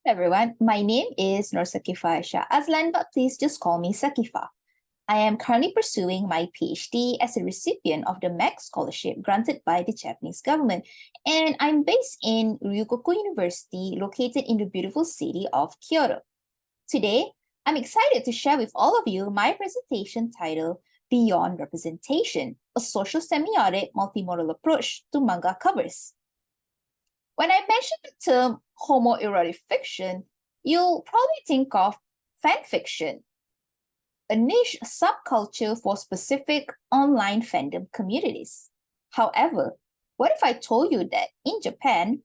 Everyone, my name is Saqifah Azlan, but please just call me Saqifah. I am currently pursuing my PhD as a recipient of the MEC scholarship granted by the Japanese government, and I'm based in Ryukoku University, located in the beautiful city of Kyoto. Today, I'm excited to share with all of you my presentation titled Beyond Representation, a social semiotic multimodal approach to manga covers. When I mention the term homoerotic fiction, you'll probably think of fan fiction, a niche subculture for specific online fandom communities. However, what if I told you that in Japan,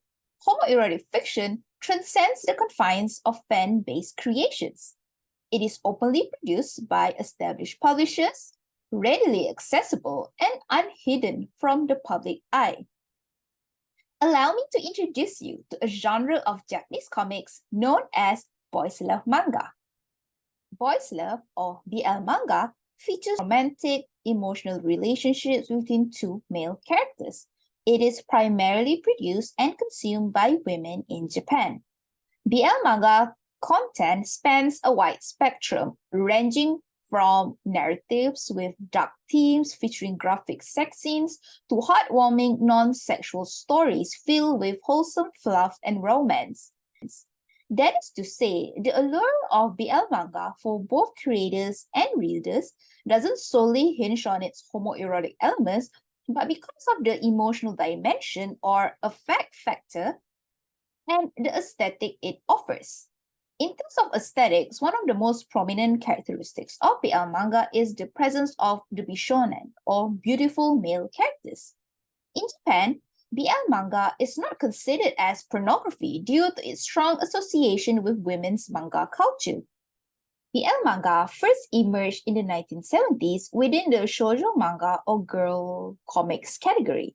homoerotic fiction transcends the confines of fan-based creations? It is openly produced by established publishers, readily accessible, and unhidden from the public eye. Allow me to introduce you to a genre of Japanese comics known as boys love manga. Boys love, or BL manga, features romantic, emotional relationships between two male characters. It is primarily produced and consumed by women in Japan. BL manga content spans a wide spectrum, ranging from narratives with dark themes featuring graphic sex scenes to heartwarming non-sexual stories filled with wholesome fluff and romance. That is to say, the allure of BL manga for both creators and readers doesn't solely hinge on its homoerotic elements, but because of the emotional dimension or affect factor and the aesthetic it offers. In terms of aesthetics, one of the most prominent characteristics of BL manga is the presence of the bishonen, or beautiful male characters. In Japan, BL manga is not considered as pornography due to its strong association with women's manga culture. BL manga first emerged in the 1970s within the shoujo manga or girl comics category.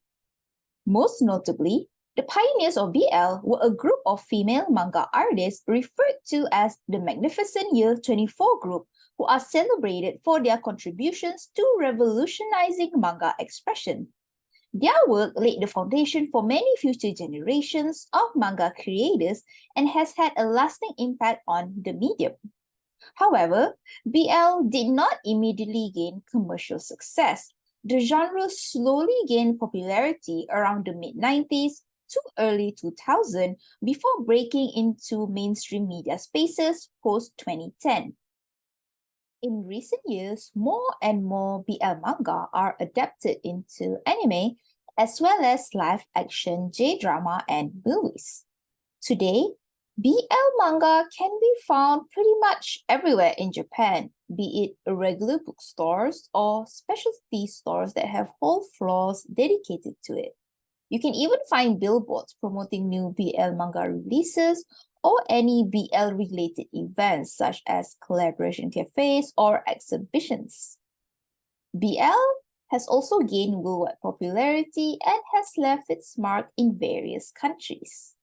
Most notably, the pioneers of BL were a group of female manga artists referred to as the Magnificent Year 24 group, who are celebrated for their contributions to revolutionizing manga expression. Their work laid the foundation for many future generations of manga creators and has had a lasting impact on the medium. However, BL did not immediately gain commercial success. The genre slowly gained popularity around the mid-90s to early 2000 before breaking into mainstream media spaces post-2010. In recent years, more and more BL manga are adapted into anime as well as live-action J-drama and movies. Today, BL manga can be found pretty much everywhere in Japan, be it regular bookstores or specialty stores that have whole floors dedicated to it. You can even find billboards promoting new BL manga releases or any BL-related events such as collaboration cafes or exhibitions. BL has also gained worldwide popularity and has left its mark in various countries.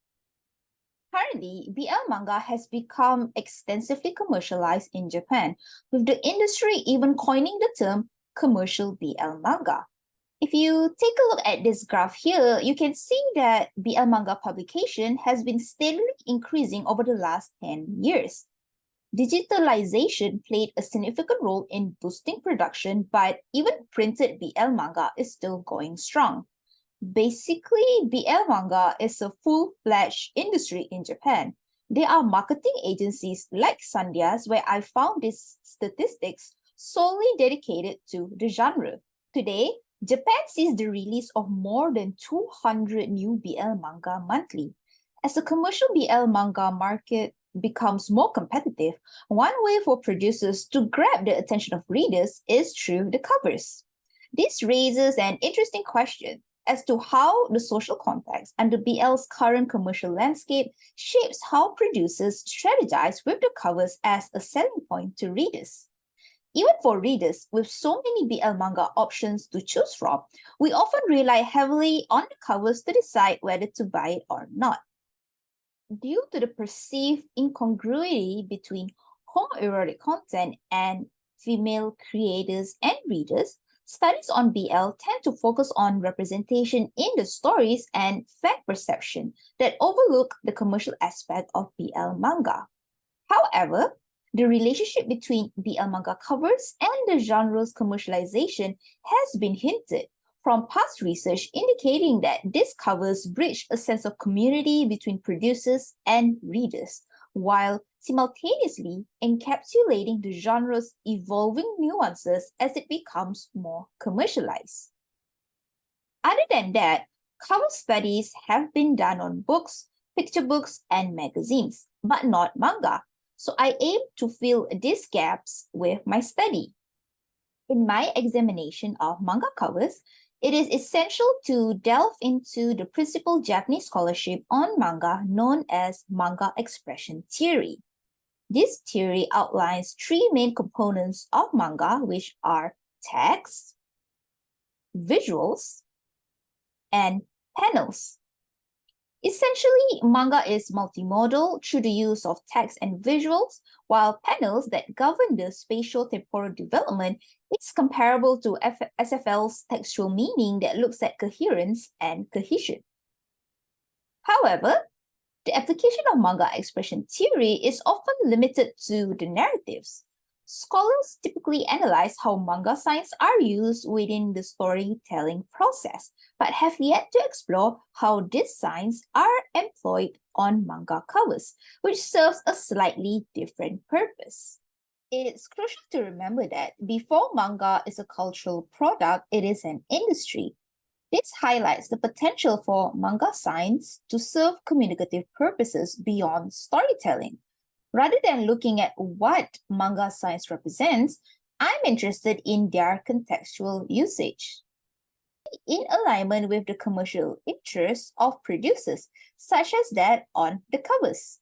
Currently, BL manga has become extensively commercialized in Japan, with the industry even coining the term commercial BL manga. If you take a look at this graph here, you can see that BL manga publication has been steadily increasing over the last 10 years. Digitalization played a significant role in boosting production, but even printed BL manga is still going strong. Basically, BL manga is a full-fledged industry in Japan. There are marketing agencies like Sandias where I found these statistics solely dedicated to the genre. Today, Japan sees the release of more than 200 new BL manga monthly. As the commercial BL manga market becomes more competitive, one way for producers to grab the attention of readers is through the covers. This raises an interesting question as to how the social context and the BL's current commercial landscape shapes how producers strategize with the covers as a selling point to readers. Even for readers with so many BL manga options to choose from, we often rely heavily on the covers to decide whether to buy it or not. Due to the perceived incongruity between homoerotic content and female creators and readers, Studies on BL tend to focus on representation in the stories and fact perception that overlook the commercial aspect of BL manga. However, the relationship between BL manga covers and the genre's commercialization has been hinted from past research indicating that these covers bridge a sense of community between producers and readers, while simultaneously encapsulating the genre's evolving nuances as it becomes more commercialized. Other than that, cover studies have been done on books, picture books, and magazines, but not manga, so I aim to fill these gaps with my study. In my examination of manga covers, it is essential to delve into the principal Japanese scholarship on manga known as manga expression theory. This theory outlines three main components of manga, which are text, visuals, and panels. Essentially, manga is multimodal through the use of text and visuals, while panels that govern the spatial-temporal development is comparable to SFL's textual meaning that looks at coherence and cohesion. However, the application of manga expression theory is often limited to the narratives. Scholars typically analyze how manga signs are used within the storytelling process, but have yet to explore how these signs are employed on manga covers, which serves a slightly different purpose. It's crucial to remember that before manga is a cultural product, it is an industry. This highlights the potential for manga signs to serve communicative purposes beyond storytelling. Rather than looking at what manga signs represents, I'm interested in their contextual usage, in alignment with the commercial interests of producers, such as that on the covers.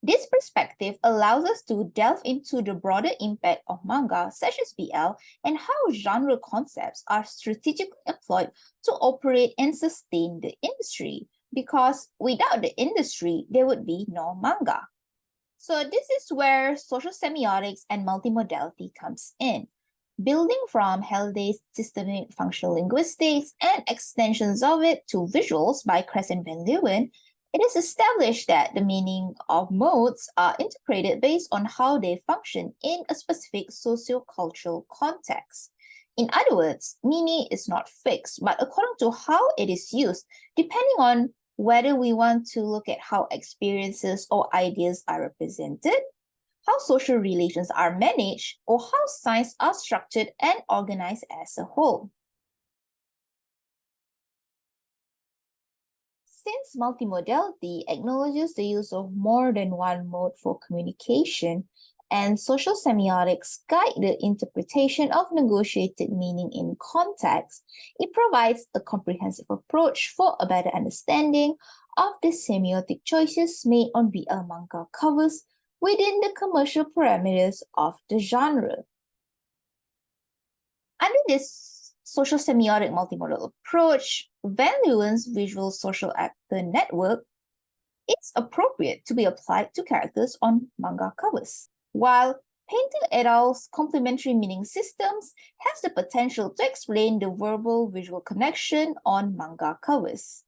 This perspective allows us to delve into the broader impact of manga, such as BL, and how genre concepts are strategically employed to operate and sustain the industry, because without the industry, there would be no manga. So this is where social semiotics and multimodality comes in. Building from Halliday's systemic functional linguistics and extensions of it to visuals by Kress and Van Leeuwen, it is established that the meaning of modes are interpreted based on how they function in a specific socio-cultural context. In other words, meaning is not fixed, but according to how it is used, depending on whether we want to look at how experiences or ideas are represented, how social relations are managed, or how signs are structured and organized as a whole. Since multimodality acknowledges the use of more than one mode for communication, and social semiotics guide the interpretation of negotiated meaning in context, it provides a comprehensive approach for a better understanding of the semiotic choices made on BL manga covers within the commercial parameters of the genre. Under this social semiotic multimodal approach, Van Leeuwen's visual social actor network is appropriate to be applied to characters on manga covers, while Painter et al.'s complementary meaning systems has the potential to explain the verbal-visual connection on manga covers.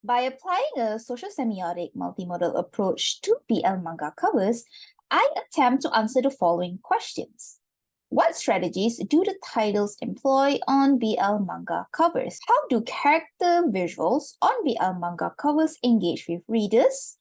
By applying a social semiotic multimodal approach to BL manga covers, I attempt to answer the following questions. What strategies do the titles employ on BL manga covers? How do character visuals on BL manga covers engage with readers?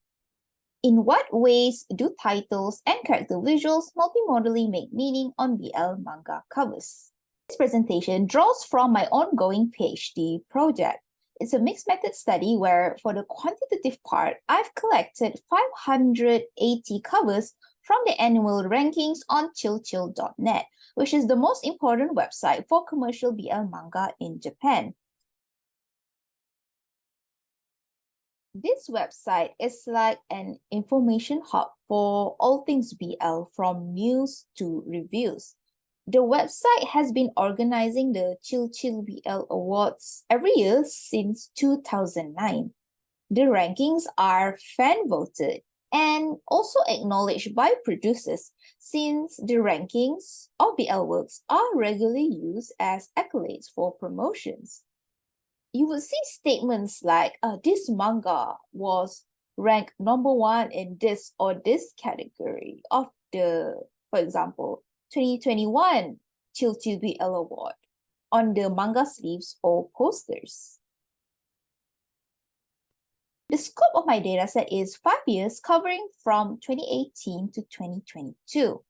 In what ways do titles and character visuals multimodally make meaning on BL manga covers? This presentation draws from my ongoing PhD project. It's a mixed method study where, for the quantitative part, I've collected 580 covers from the annual rankings on chillchill.net, which is the most important website for commercial BL manga in Japan. This website is like an information hub for all things BL, from news to reviews. The website has been organizing the Chill Chill BL Awards every year since 2009. The rankings are fan-voted, and also acknowledged by producers since the rankings of BL works are regularly used as accolades for promotions. You would see statements like, this manga was ranked #1 in this or this category of the, for example, 2021 Chiltil BL Award on the manga sleeves or posters. The scope of my dataset is 5 years covering from 2018 to 2022.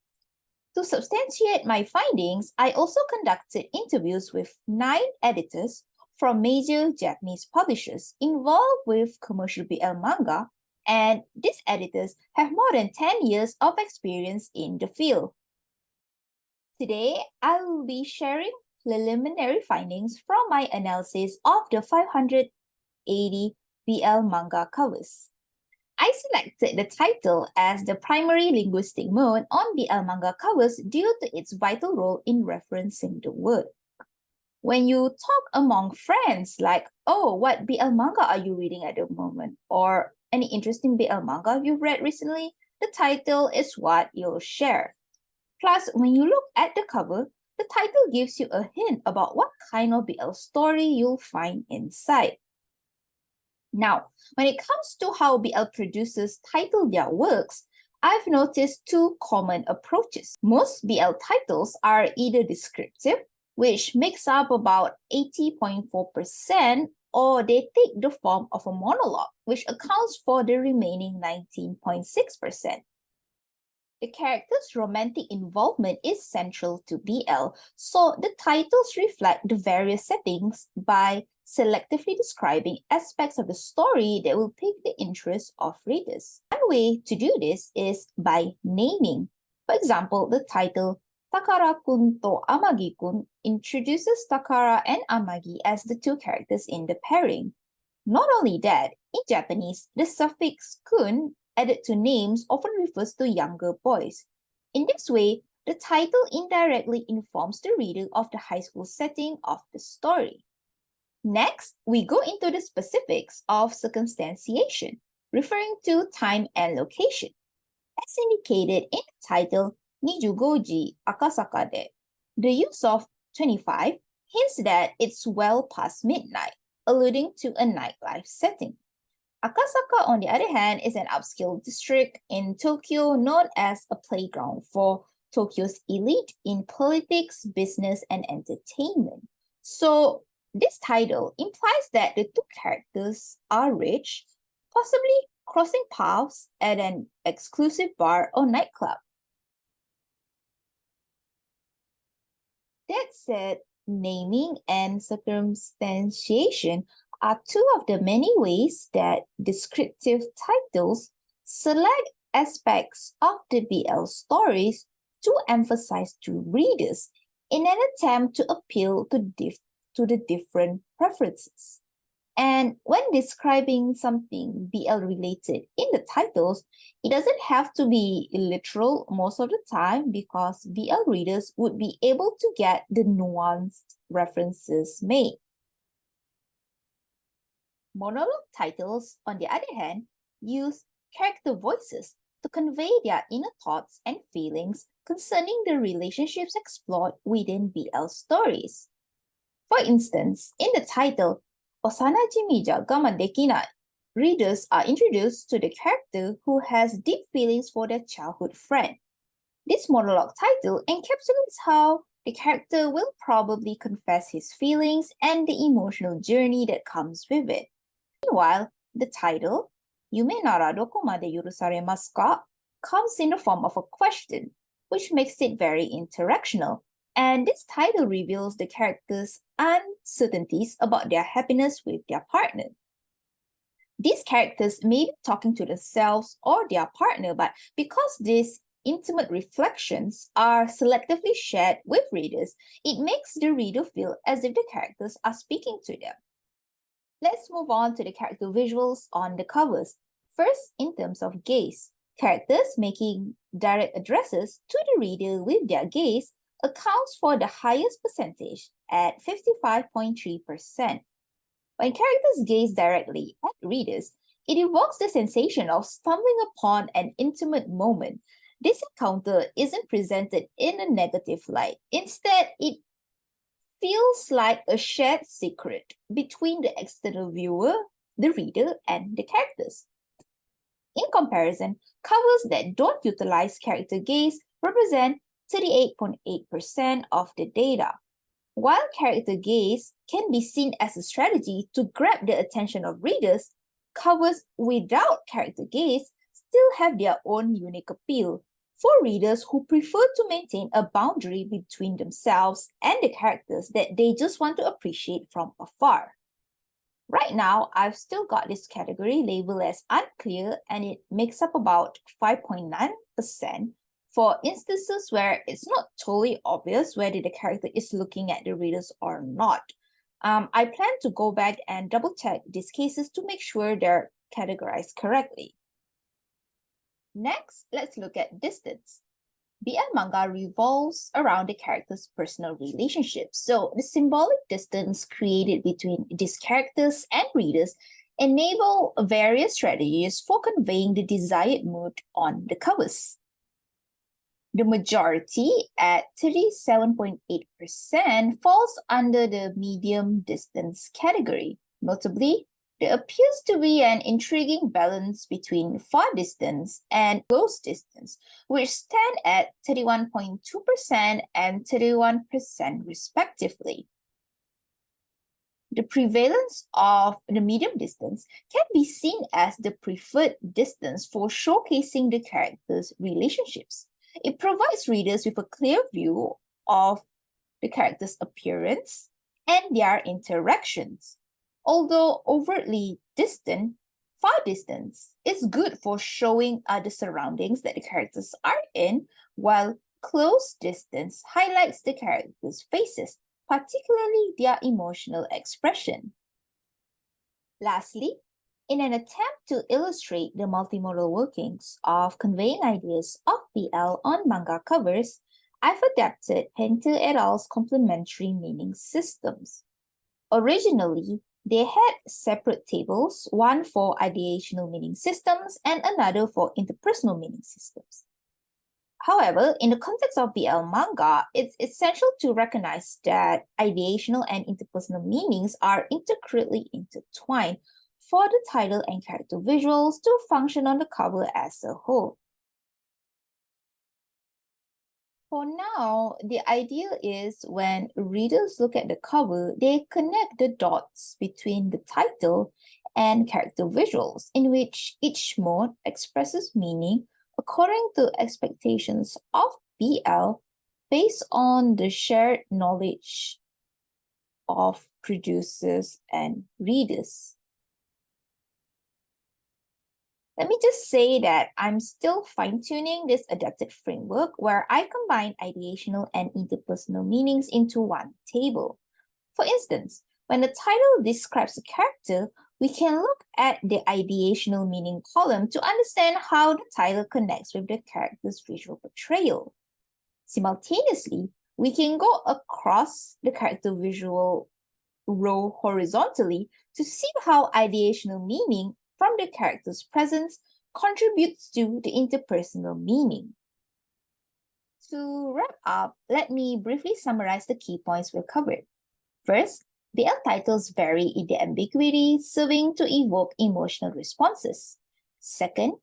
To substantiate my findings, I also conducted interviews with 9 editors from major Japanese publishers involved with commercial BL manga, and these editors have more than 10 years of experience in the field. Today, I will be sharing preliminary findings from my analysis of the 580 BL manga covers. I selected the title as the primary linguistic mode on BL manga covers due to its vital role in referencing the word. When you talk among friends like, oh, what BL manga are you reading at the moment? Or any interesting BL manga you've read recently? The title is what you'll share. Plus, when you look at the cover, the title gives you a hint about what kind of BL story you'll find inside. Now, when it comes to how BL producers title their works, I've noticed 2 common approaches. Most BL titles are either descriptive, which makes up about 80.4%, or they take the form of a monologue, which accounts for the remaining 19.6%. The character's romantic involvement is central to BL, so the titles reflect the various settings by selectively describing aspects of the story that will pique the interest of readers. One way to do this is by naming. For example, the title Takara-kun to Amagi-kun introduces Takara and Amagi as the 2 characters in the pairing. Not only that, in Japanese, the suffix kun added to names often refers to younger boys. In this way, the title indirectly informs the reader of the high school setting of the story. Next, we go into the specifics of circumstantiation, referring to time and location. As indicated in the title, Nijugoji Akasaka de, the use of 25 hints that it's well past midnight, alluding to a nightlife setting. Akasaka, on the other hand, is an upscale district in Tokyo known as a playground for Tokyo's elite in politics, business, and entertainment. So, this title implies that the 2 characters are rich, possibly crossing paths at an exclusive bar or nightclub. That said, naming and circumstantiation are 2 of the many ways that descriptive titles select aspects of the BL stories to emphasize to readers in an attempt to appeal to the different preferences. And when describing something BL related in the titles, it doesn't have to be literal most of the time because BL readers would be able to get the nuanced references made. Monologue titles, on the other hand, use character voices to convey their inner thoughts and feelings concerning the relationships explored within BL stories. For instance, in the title, Osanajimi ja gaman dekinai, readers are introduced to the character who has deep feelings for their childhood friend. This monologue title encapsulates how the character will probably confess his feelings and the emotional journey that comes with it. Meanwhile, the title, Yume nara dokomade yurusaremasu ka, comes in the form of a question, which makes it very interactional. And this title reveals the characters' uncertainties about their happiness with their partner. These characters may be talking to themselves or their partner, but because these intimate reflections are selectively shared with readers, it makes the reader feel as if the characters are speaking to them. Let's move on to the character visuals on the covers. First, in terms of gaze, characters making direct addresses to the reader with their gaze accounts for the highest percentage at 55.3%. When characters gaze directly at readers, it evokes the sensation of stumbling upon an intimate moment. This encounter isn't presented in a negative light. Instead, it feels like a shared secret between the external viewer, the reader, and the characters. In comparison, covers that don't utilize character gaze represent 38.8% of the data. While character gaze can be seen as a strategy to grab the attention of readers, covers without character gaze still have their own unique appeal for readers who prefer to maintain a boundary between themselves and the characters that they just want to appreciate from afar. Right now, I've still got this category labeled as unclear, and it makes up about 5.9% for instances where it's not totally obvious whether the character is looking at the readers or not. I plan to go back and double check these cases to make sure they're categorized correctly. Next, let's look at distance. BL manga revolves around the characters' personal relationships. So the symbolic distance created between these characters and readers enable various strategies for conveying the desired mood on the covers. The majority, at 37.8%, falls under the medium distance category. Notably, there appears to be an intriguing balance between far distance and close distance, which stand at 31.2% and 31% respectively. The prevalence of the medium distance can be seen as the preferred distance for showcasing the characters' relationships. It provides readers with a clear view of the characters' appearance and their interactions. Although overtly distant, far distance is good for showing the surroundings that the characters are in, while close distance highlights the characters' faces, particularly their emotional expression. Lastly, in an attempt to illustrate the multimodal workings of conveying ideas of BL on manga covers, I've adapted Painter et al.'s complementary meaning systems. Originally, they had separate tables, one for ideational meaning systems and another for interpersonal meaning systems. However, in the context of BL manga, it's essential to recognize that ideational and interpersonal meanings are intricately intertwined for the title and character visuals to function on the cover as a whole. For now, the idea is when readers look at the cover, they connect the dots between the title and character visuals, in which each mode expresses meaning according to expectations of BL based on the shared knowledge of producers and readers. Let me just say that I'm still fine-tuning this adapted framework where I combine ideational and interpersonal meanings into one table. For instance, when the title describes a character, we can look at the ideational meaning column to understand how the title connects with the character's visual portrayal. Simultaneously, we can go across the character visual row horizontally to see how ideational meaning from the character's presence contributes to the interpersonal meaning. To wrap up, let me briefly summarize the key points we've covered. First, BL titles vary in their ambiguity, serving to evoke emotional responses. Second,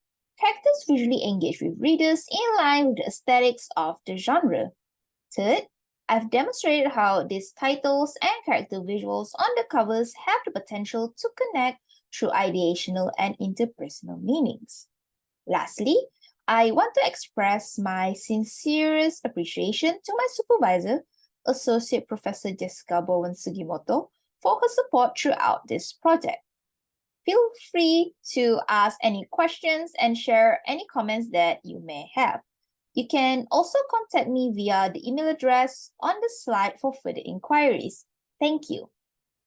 characters visually engage with readers in line with the aesthetics of the genre. Third, I've demonstrated how these titles and character visuals on the covers have the potential to connect through ideational and interpersonal meanings. Lastly, I want to express my sincerest appreciation to my supervisor, Associate Professor Jessica Bowen Sugimoto, for her support throughout this project. Feel free to ask any questions and share any comments that you may have. You can also contact me via the email address on the slide for further inquiries. Thank you.